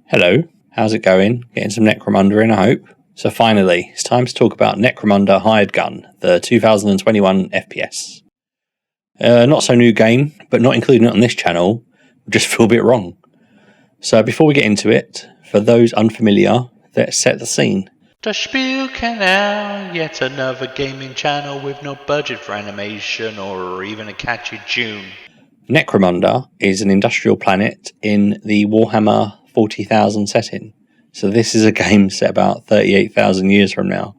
Hello, how's it going? Getting some Necromunda in, I hope. So finally, it's time to talk about Necromunda Hired Gun, the 2021 FPS. Not so new game, but not including it on this channel would just feel a bit wrong. So before we get into it, for those unfamiliar, let's set the scene. The Spiel Canal, yet another gaming channel with no budget for animation or even a catchy tune. Necromunda is an industrial planet in the Warhammer 40,000 setting. So this is a game set about 38,000 years from now.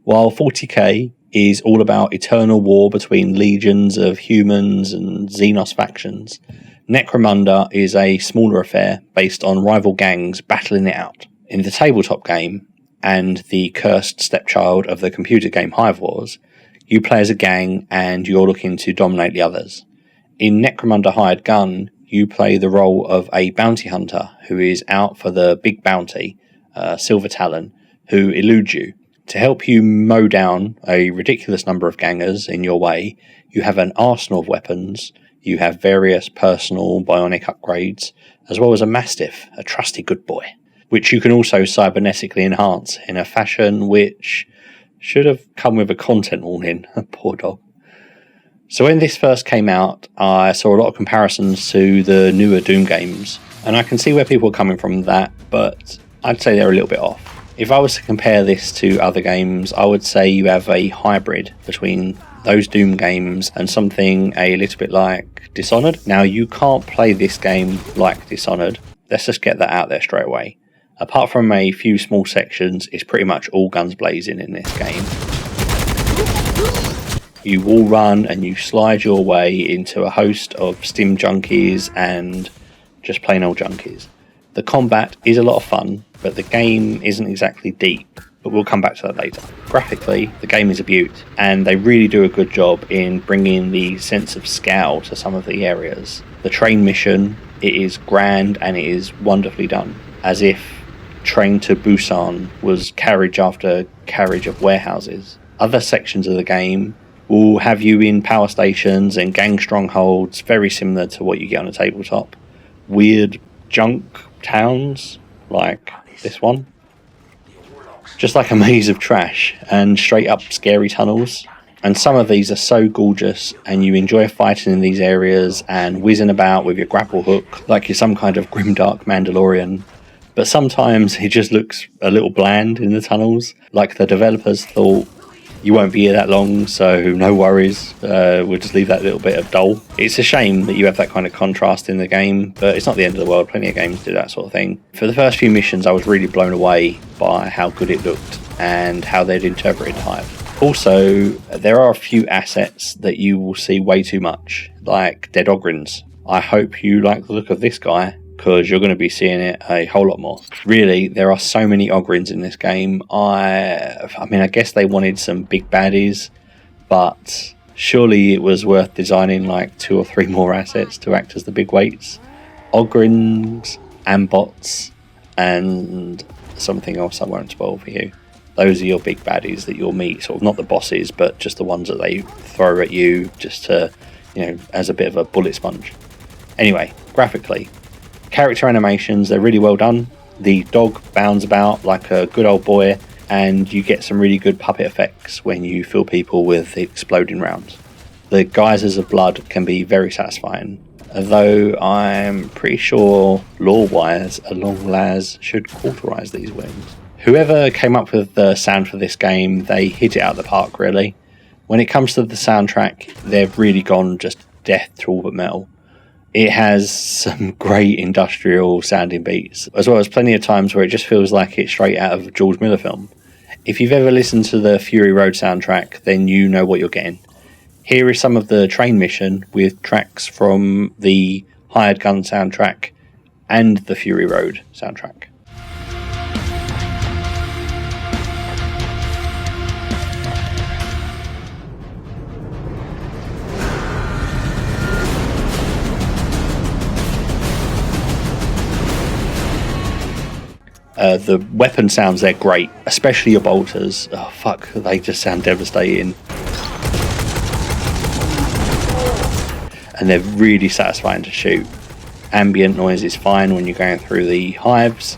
While 40k is all about eternal war between legions of humans and Xenos factions, Necromunda is a smaller affair based on rival gangs battling it out. In the tabletop game, and the cursed stepchild of the computer game Hive Wars, you play as a gang and you're looking to dominate the others. In Necromunda Hired Gun, you play the role of a bounty hunter who is out for the big bounty, Silver Talon, who eludes you. To help you mow down a ridiculous number of gangers in your way, you have an arsenal of weapons, you have various personal bionic upgrades, as well as a Mastiff, a trusty good boy, which you can also cybernetically enhance in a fashion which should have come with a content warning. Poor dog. So when this first came out, I saw a lot of comparisons to the newer Doom games, and I can see where people are coming from that, but I'd say they're a little bit off. If I was to compare this to other games, I would say you have a hybrid between those Doom games and something a little bit like Dishonored. Now, you can't play this game like Dishonored. Let's just get that out there straight away. Apart from a few small sections, it's pretty much all guns blazing in this game. You wall run and you slide your way into a host of stim junkies and just plain old junkies. The combat is a lot of fun, but the game isn't exactly deep, but we'll come back to that later. Graphically, the game is a beaut, and they really do a good job in bringing the sense of scale to some of the areas. The train mission, it is grand and it is wonderfully done, as if Train to Busan was carriage after carriage of warehouses. Other sections of the game will have you in power stations and gang strongholds, very similar to what you get on a tabletop. Weird junk towns, like this one. Just like a maze of trash, and straight up scary tunnels. And some of these are so gorgeous, and you enjoy fighting in these areas and whizzing about with your grapple hook like you're some kind of grimdark Mandalorian. But sometimes it just looks a little bland in the tunnels, like the developers thought, you won't be here that long, so no worries, we'll just leave that little bit of dull. It's a shame that you have that kind of contrast in the game, but it's not the end of the world. Plenty of games do that sort of thing. For the first few missions, I was really blown away by how good it looked and how they'd interpreted Hive. Also, there are a few assets that you will see way too much, like dead Ogryns. I hope you like the look of this guy, because you're going to be seeing it a whole lot more. Really, there are so many Ogryns in this game. I mean, I guess they wanted some big baddies, but surely it was worth designing like 2 or 3 more assets to act as the big weights. Ogryns, Ambots, and something else I won't spoil for you. Those are your big baddies that you'll meet, sort of not the bosses, but just the ones that they throw at you just to, as a bit of a bullet sponge. Anyway, graphically, character animations, they're really well done. The dog bounds about like a good old boy, and you get some really good puppet effects when you fill people with exploding rounds. The geysers of blood can be very satisfying, though I'm pretty sure lore-wise a long las should cauterize these wounds. Whoever came up with the sound for this game, they hit it out of the park really. When it comes to the soundtrack, they've really gone just death to all but metal. It has some great industrial sounding beats, as well as plenty of times where it just feels like it's straight out of a George Miller film. If you've ever listened to the Fury Road soundtrack, then you know what you're getting. Here is some of the train mission with tracks from the Hired Gun soundtrack and the Fury Road soundtrack. The weapon sounds, they're great, especially your bolters. Oh fuck, they just sound devastating. And they're really satisfying to shoot. Ambient noise is fine when you're going through the hives,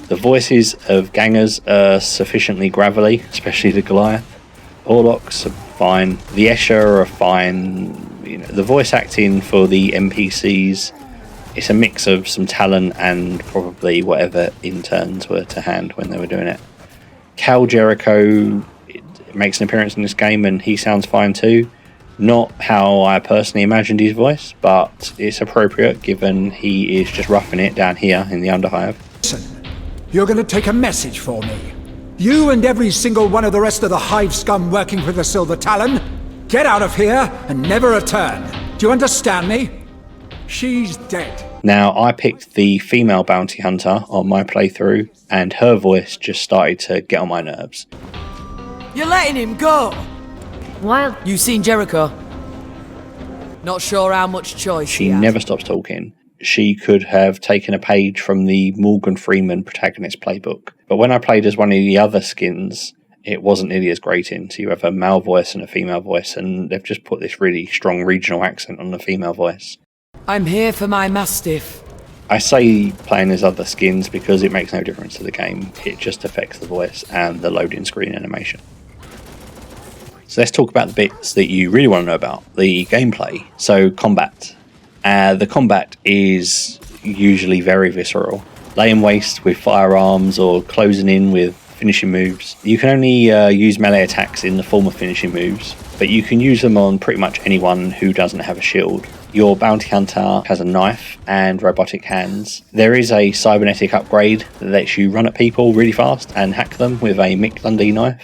The voices of gangers are sufficiently gravelly, especially the Goliath. Orlocks are fine. The Escher are fine. You know, the voice acting for the NPCs, it's a mix of some talent and probably whatever interns were to hand when they were doing it. Cal Jericho makes an appearance in this game and he sounds fine too. Not how I personally imagined his voice, but it's appropriate given he is just roughing it down here in the Underhive. Listen, you're going to take a message for me. You and every single one of the rest of the Hive scum working for the Silver Talon, get out of here and never return. Do you understand me? She's dead. Now, I picked the female bounty hunter on my playthrough, and her voice just started to get on my nerves. You're letting him go? Wild. You seen Jericho? Not sure how much choice She never stops talking. She could have taken a page from the Morgan Freeman protagonist playbook. But when I played as one of the other skins, it wasn't nearly as grating. So you have a male voice and a female voice, and they've just put this really strong regional accent on the female voice. I'm here for my Mastiff. I say playing as other skins because it makes no difference to the game. It just affects the voice and the loading screen animation. So let's talk about the bits that you really want to know about. The gameplay. So combat. The combat is usually very visceral. Laying waste with firearms or closing in with finishing moves. You can only use melee attacks in the form of finishing moves, but you can use them on pretty much anyone who doesn't have a shield. Your bounty hunter has a knife and robotic hands. There is a cybernetic upgrade that lets you run at people really fast and hack them with a Mick Dundee knife.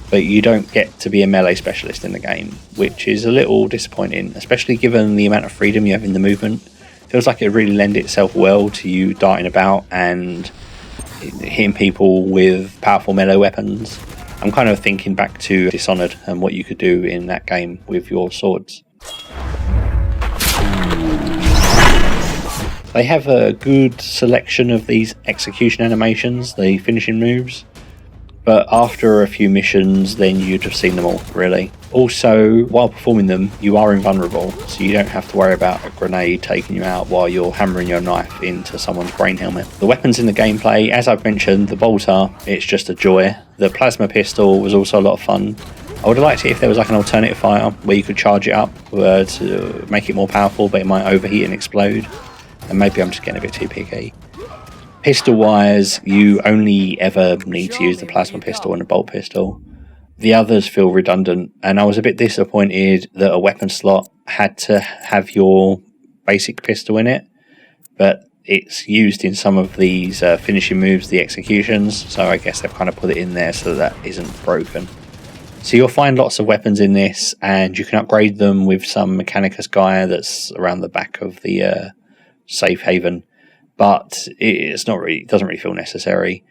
But you don't get to be a melee specialist in the game, which is a little disappointing, especially given the amount of freedom you have in the movement. Feels like it really lends itself well to you darting about and hitting people with powerful melee weapons. I'm kind of thinking back to Dishonored and what you could do in that game with your swords. They have a good selection of these execution animations, the finishing moves. But after a few missions, then you'd have seen them all, really. Also, while performing them, you are invulnerable, so you don't have to worry about a grenade taking you out while you're hammering your knife into someone's brain helmet. The weapons in the gameplay, as I've mentioned, the bolter, it's just a joy. The plasma pistol was also a lot of fun. I would have liked it if there was like an alternative fire where you could charge it up to make it more powerful, but it might overheat and explode. And maybe I'm just getting a bit too picky. Pistol wise, you only ever need to use the plasma pistol and a bolt pistol. The others feel redundant, and I was a bit disappointed that a weapon slot had to have your basic pistol in it, but it's used in some of these finishing moves, the executions, so I guess they've kind of put it in there so that isn't broken. So you'll find lots of weapons in this, and you can upgrade them with some Mechanicus guy that's around the back of the safe haven. But it doesn't really feel necessary.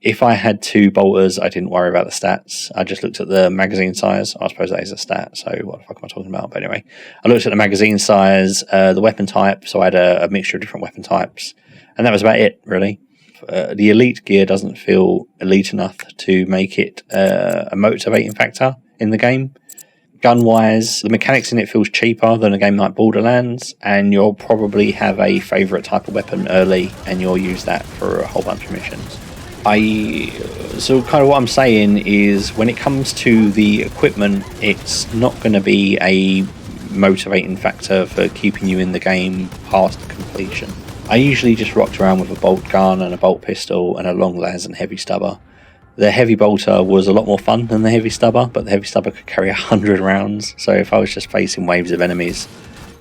If I had two bolters, I didn't worry about the stats. I just looked at the magazine size. I suppose that is a stat, so what the fuck am I talking about? But anyway, I looked at the magazine size, the weapon type, so I had a mixture of different weapon types, and that was about it, really. The elite gear doesn't feel elite enough to make it a motivating factor in the game. Gun-wise, the mechanics in it feels cheaper than a game like Borderlands, and you'll probably have a favourite type of weapon early, and you'll use that for a whole bunch of missions. So kind of what I'm saying is, when it comes to the equipment, it's not going to be a motivating factor for keeping you in the game past completion. I usually just rocked around with a bolt gun and a bolt pistol and a long las and heavy stubber. The heavy bolter was a lot more fun than the heavy stubber, but the heavy stubber could carry 100 rounds, so if I was just facing waves of enemies,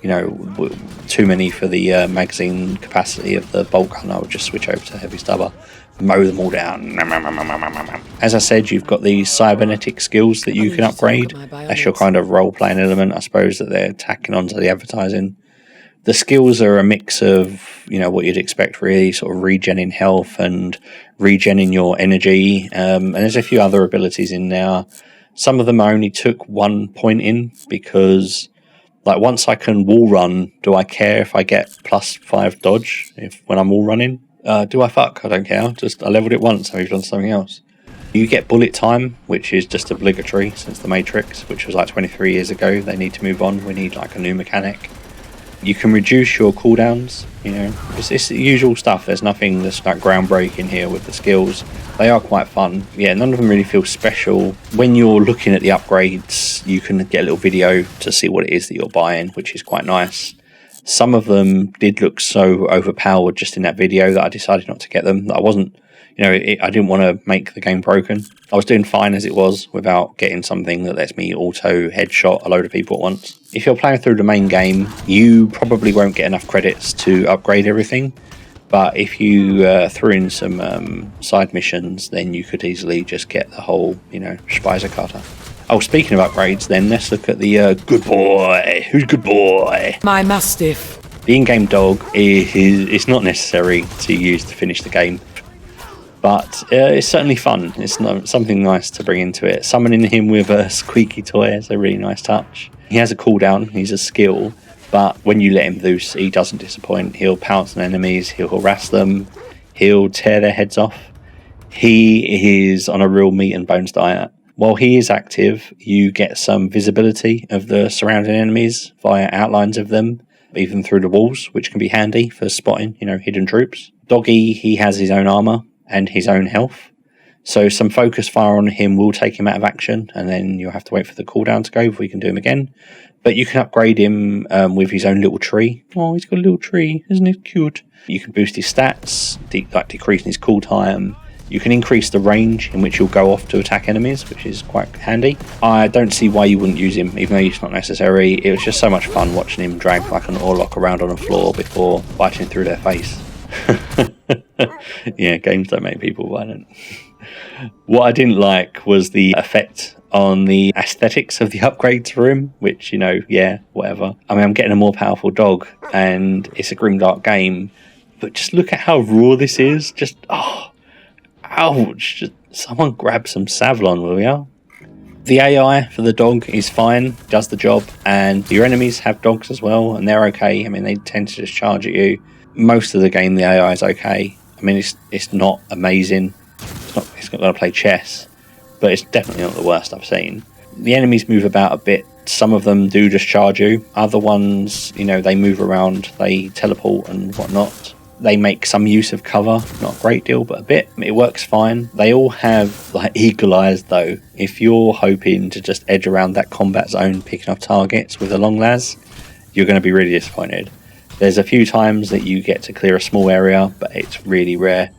too many for the magazine capacity of the bolt gun, I would just switch over to heavy stubber, mow them all down. As I said, you've got these cybernetic skills that you can upgrade. That's your kind of role-playing element, I suppose, that they're tacking onto the advertising. The skills are a mix of, what you'd expect really, sort of regenning health and regenning your energy. And there's a few other abilities in there. Some of them I only took 1 point in because, once I can wall run, do I care if I get +5 dodge when I'm wall running? Do I fuck? I don't care. I leveled it once, I've done something else. You get bullet time, which is just obligatory since the Matrix, which was 23 years ago. They need to move on. We need a new mechanic. You can reduce your cooldowns, you know, it's the usual stuff. There's nothing that's like groundbreaking here with the skills. They are quite fun. Yeah, none of them really feel special. When you're looking at the upgrades, you can get a little video to see what it is that you're buying, which is quite nice. Some of them did look so overpowered just in that video that I decided not to get them. I wasn't, you know, I didn't want to make the game broken. I was doing fine as it was without getting something that lets me auto headshot a load of people at once. If you're playing through the main game, you probably won't get enough credits to upgrade everything. But if you threw in some side missions, then you could easily just get the whole, you know, Speisekarte. Oh, speaking of upgrades, then let's look at the good boy. Who's good boy? My Mastiff. The in-game dog is not necessary to use to finish the game, but it's certainly fun. It's something nice to bring into it. Summoning him with a squeaky toy is a really nice touch. He has a cooldown, he's a skill, but when you let him loose, he doesn't disappoint. He'll pounce on enemies, he'll harass them, he'll tear their heads off. He is on a real meat and bones diet. While he is active, you get some visibility of the surrounding enemies via outlines of them, even through the walls, which can be handy for spotting, you know, hidden troops. Doggy, he has his own armor and his own health. So some focus fire on him will take him out of action, and then you'll have to wait for the cooldown to go before you can do him again. But you can upgrade him with his own little tree. Oh, he's got a little tree. Isn't it cute? You can boost his stats, like decreasing his cool time. You can increase the range in which he'll go off to attack enemies, which is quite handy. I don't see why you wouldn't use him, even though it's not necessary. It was just so much fun watching him drag like an Orlock around on the floor before biting through their face. Yeah, games don't make people violent. What I didn't like was the effect on the aesthetics of the upgrades for him, which, you know, yeah, whatever. I mean, I'm getting a more powerful dog, and it's a grimdark game, but just look at how raw this is. Just, oh, ouch. Just someone grab some Savlon, will ya? The AI for the dog is fine, does the job, and your enemies have dogs as well, and they're okay. I mean, they tend to just charge at you. Most of the game, the AI is okay. I mean, it's not amazing. It's not going to play chess, but it's definitely not the worst I've seen. The enemies move about a bit. Some of them do just charge you. Other ones, you know, they move around, they teleport and whatnot. They make some use of cover, not a great deal, but a bit. It works fine. They all have like eagle eyes though. If you're hoping to just edge around that combat zone, picking off targets with a long las, you're going to be really disappointed. There's a few times that you get to clear a small area, but it's really rare.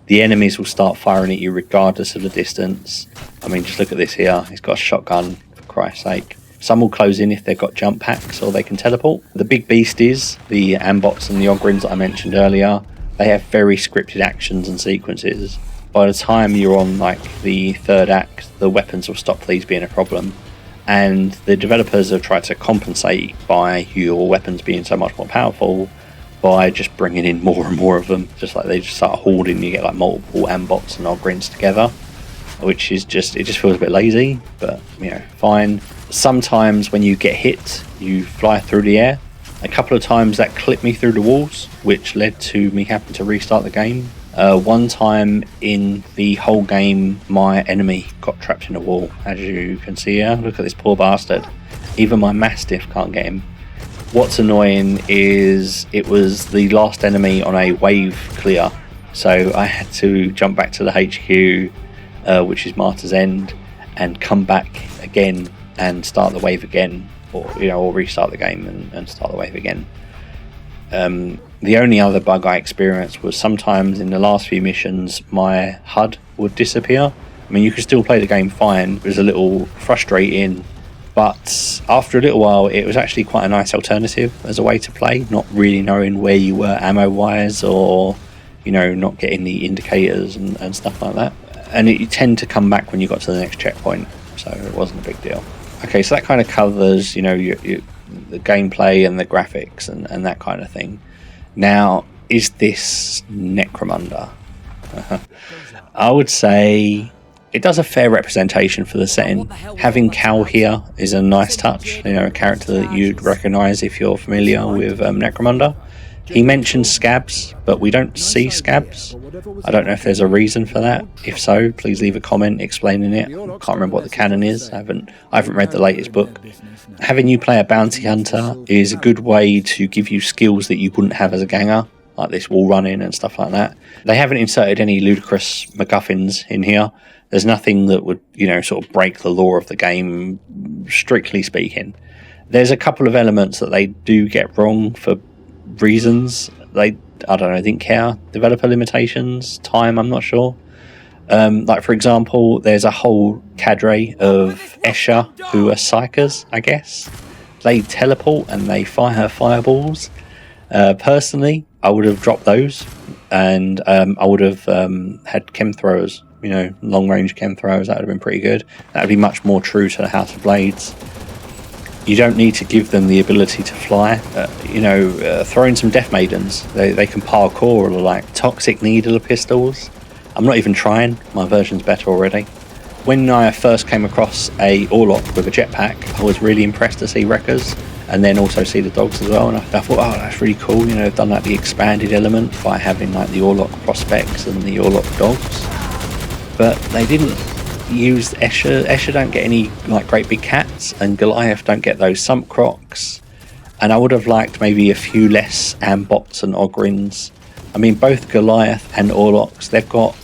The enemies will start firing at you regardless of the distance. I mean, just look at this here. He's got a shotgun, for Christ's sake. Some will close in if they've got jump packs or they can teleport. The big beasties, the ambots and the ogrins that I mentioned earlier, they have very scripted actions and sequences. By the time you're on like the third act, the weapons will stop these being a problem. And the developers have tried to compensate by your weapons being so much more powerful by just bringing in more and more of them. Just like they just start hoarding, you get like multiple ambots and ogrins together, which is just, it just feels a bit lazy, but you know, fine. Sometimes when you get hit, you fly through the air. A couple of times that clipped me through the walls, which led to me having to restart the game. One time in the whole game, my enemy got trapped in a wall, as you can see here. Look at this poor bastard. Even my Mastiff can't get him. What's annoying is it was the last enemy on a wave clear, so I had to jump back to the HQ, which is Martyr's End, and come back again and start the wave again, or restart the game and start the wave again. The only other bug I experienced was sometimes in the last few missions my HUD would disappear. I mean, you could still play the game fine. It was a little frustrating, but after a little while it was actually quite a nice alternative as a way to play, not really knowing where you were ammo wise, or not getting the indicators and stuff like that. And you tend to come back when you got to the next checkpoint, so it wasn't a big deal. Okay, so that kind of covers the gameplay and the graphics and that kind of thing. Now, is this Necromunda? I would say it does a fair representation for the setting. Having Cal here is a nice touch, a character that you'd recognise if you're familiar with Necromunda. He mentions scabs, but we don't see scabs. I don't know if there's a reason for that. If so, please leave a comment explaining it. I can't remember what the canon is. I haven't read the latest book. Having you play a bounty hunter is a good way to give you skills that you wouldn't have as a ganger, like this wall running and stuff like that. They haven't inserted any ludicrous MacGuffins in here. There's nothing that would, sort of break the law of the game, strictly speaking. There's a couple of elements that they do get wrong for reasons. I didn't care. Developer limitations, time, I'm not sure. Like, for example, there's a whole cadre of Escher who are psychers, I guess. They teleport and they fire fireballs. Personally, I would have dropped those, and I would have had chem throwers, long range chem throwers. That would have been pretty good. That would be much more true to the House of Blades. You don't need to give them the ability to fly. Throw in some Death Maidens. They can parkour, or like toxic needler pistols. I'm not even trying. My version's better already. When I first came across a Orlok with a jetpack, I was really impressed to see Wreckers, and then also see the dogs as well. And I thought, oh, that's really cool. They've done like the expanded element by having like the Orlok prospects and the Orlok dogs. But they didn't use Escher. Escher don't get any like great big cats, and Goliath don't get those sump crocs. And I would have liked maybe a few less Ambots and Ogrins. I mean, both Goliath and Orloks, they've got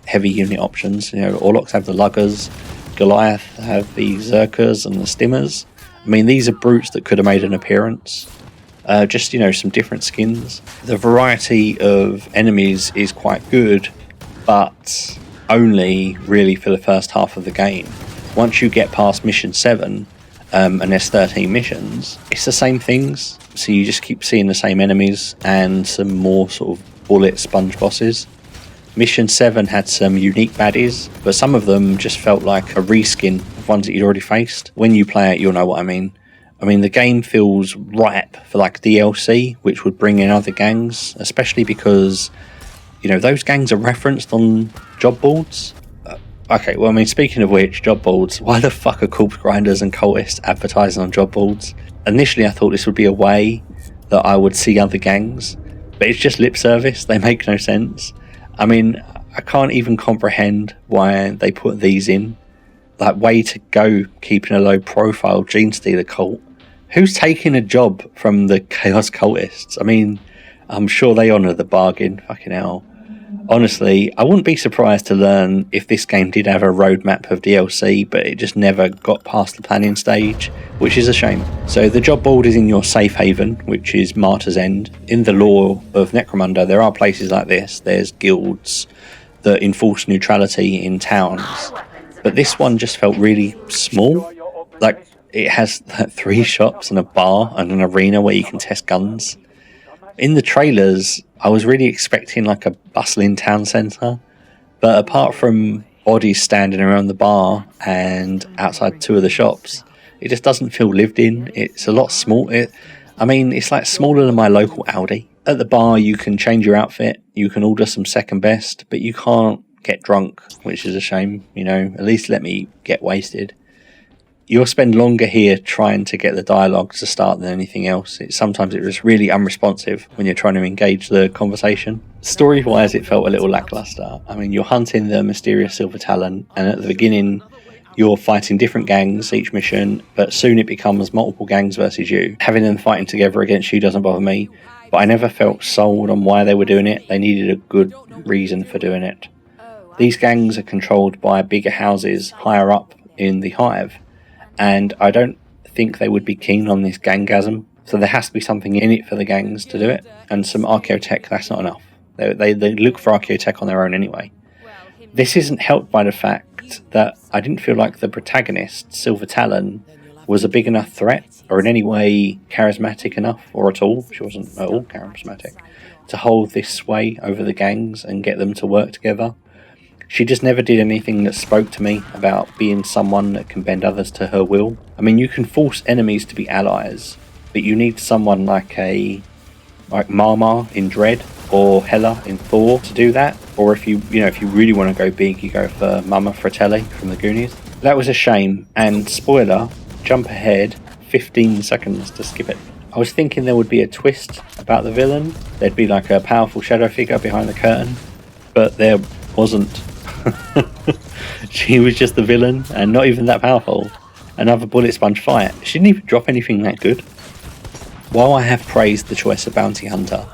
heavy unit options. Orloks have the luggers, Goliath have the Zerkers and the Stimmers. I mean, these are brutes that could have made an appearance. Just some different skins. The variety of enemies is quite good, but only really for the first half of the game. Once you get past mission 7, and there's 13 missions, it's the same things. So you just keep seeing the same enemies and some more sort of bullet sponge bosses. Mission 7 had some unique baddies, but some of them just felt like a reskin of ones that you'd already faced. When you play it, you'll know what I mean. The game feels ripe for like DLC, which would bring in other gangs, especially because those gangs are referenced on job boards. Speaking of which, job boards, why the fuck are corpse grinders and cultists advertising on job boards? Initially, I thought this would be a way that I would see other gangs, but it's just lip service. They make no sense. I can't even comprehend why they put these in. Like, way to go, keeping a low profile Gene Stealer cult. Who's taking a job from the Chaos Cultists? I'm sure they honour the bargain. Fucking hell. Honestly, I wouldn't be surprised to learn if this game did have a roadmap of DLC, but it just never got past the planning stage, which is a shame. So the job board is in your safe haven, which is Martyr's End. In the lore of Necromunda, there are places like this. There's guilds that enforce neutrality in towns. But this one just felt really small. Like, it has 3 shops and a bar and an arena where you can test guns. In the trailers, I was really expecting like a bustling town centre, but apart from bodies standing around the bar and outside 2 of the shops, it just doesn't feel lived in. It's a lot small. It's like smaller than my local Aldi. At the bar, you can change your outfit, you can order some second best, but you can't get drunk, which is a shame. At least let me get wasted. You'll spend longer here trying to get the dialogue to start than anything else. Sometimes it's just really unresponsive when you're trying to engage the conversation. Story-wise, it felt a little lackluster. You're hunting the mysterious Silver Talon, and at the beginning, you're fighting different gangs each mission, but soon it becomes multiple gangs versus you. Having them fighting together against you doesn't bother me, but I never felt sold on why they were doing it. They needed a good reason for doing it. These gangs are controlled by bigger houses higher up in the Hive, and I don't think they would be keen on this gangasm, so there has to be something in it for the gangs to do it, and some archaeotech, that's not enough. They look for archaeotech on their own anyway. This isn't helped by the fact that I didn't feel like the protagonist, Silver Talon, was a big enough threat, or in any way charismatic enough, or at all, she wasn't at all charismatic, to hold this sway over the gangs and get them to work together. She just never did anything that spoke to me about being someone that can bend others to her will. You can force enemies to be allies, but you need someone like Marmar in Dread or Hela in Thor to do that. Or if you really want to go big, you go for Mama Fratelli from the Goonies. That was a shame, and spoiler, jump ahead 15 seconds to skip it. I was thinking there would be a twist about the villain. There'd be like a powerful shadow figure behind the curtain, but there wasn't. She was just the villain, and not even that powerful. Another bullet sponge fight. She didn't even drop anything that good. While I have praised the choice of bounty hunter,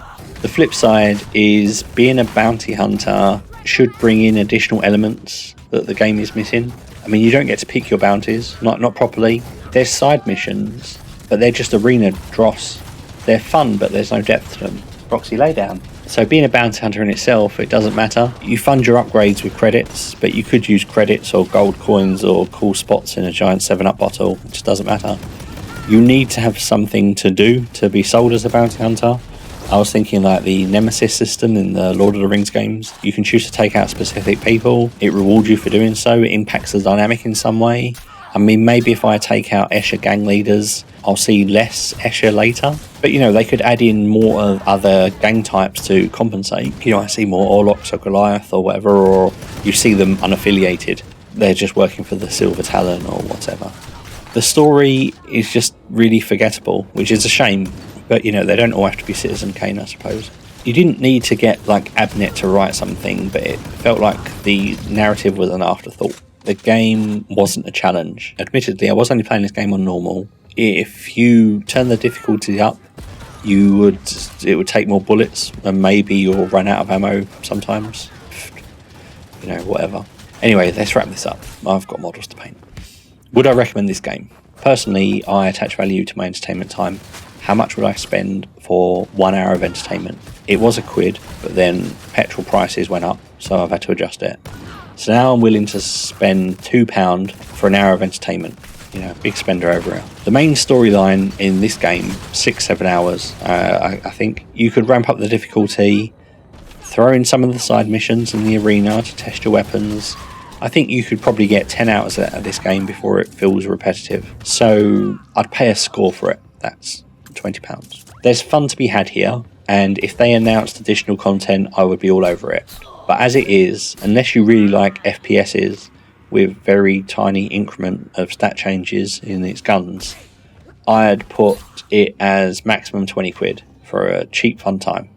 the flip side is being a bounty hunter should bring in additional elements that the game is missing. I mean, you don't get to pick your bounties, not properly. There's side missions, but they're just arena dross. They're fun, but there's no depth to them. Proxy laydown. So being a bounty hunter in itself, it doesn't matter. You fund your upgrades with credits, but you could use credits or gold coins or cool spots in a giant 7-Up bottle. It just doesn't matter. You need to have something to do to be sold as a bounty hunter. I was thinking like the Nemesis system in the Lord of the Rings games. You can choose to take out specific people. It rewards you for doing so. It impacts the dynamic in some way. I mean, maybe if I take out Escher gang leaders, I'll see less Escher later. But, you know, they could add in more of other gang types to compensate. You know, I see more Orlocks or Goliath or whatever, or you see them unaffiliated. They're just working for the Silver Talon or whatever. The story is just really forgettable, which is a shame. But, you know, they don't all have to be Citizen Kane, I suppose. You didn't need to get, like, Abnet to write something, but it felt like the narrative was an afterthought. The game wasn't a challenge. Admittedly, I was only playing this game on normal. If you turn the difficulty up, it would take more bullets, and maybe you'll run out of ammo sometimes. You know, whatever. Anyway, let's wrap this up. I've got models to paint. Would I recommend this game? Personally, I attach value to my entertainment time. How much would I spend for 1 hour of entertainment? It was £1, but then petrol prices went up, so I've had to adjust it. So now I'm willing to spend £2 for an hour of entertainment. You know, big spender over here. The main storyline in this game, 6-7 hours, I think. You could ramp up the difficulty, throw in some of the side missions in the arena to test your weapons. I think you could probably get 10 hours out of this game before it feels repetitive. So I'd pay a score for it. That's £20. There's fun to be had here, and if they announced additional content, I would be all over it. But as it is, unless you really like FPSs with very tiny increment of stat changes in its guns, I'd put it as maximum £20 for a cheap fun time.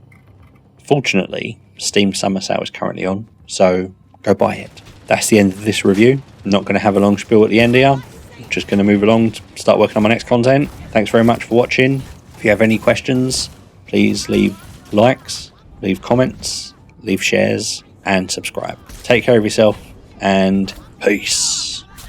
Fortunately, Steam Summer Sale is currently on, so go buy it. That's the end of this review. I'm not going to have a long spiel at the end here. I'm just going to move along to start working on my next content. Thanks very much for watching. If you have any questions, please leave likes, leave comments, leave shares, and subscribe. Take care of yourself, and peace.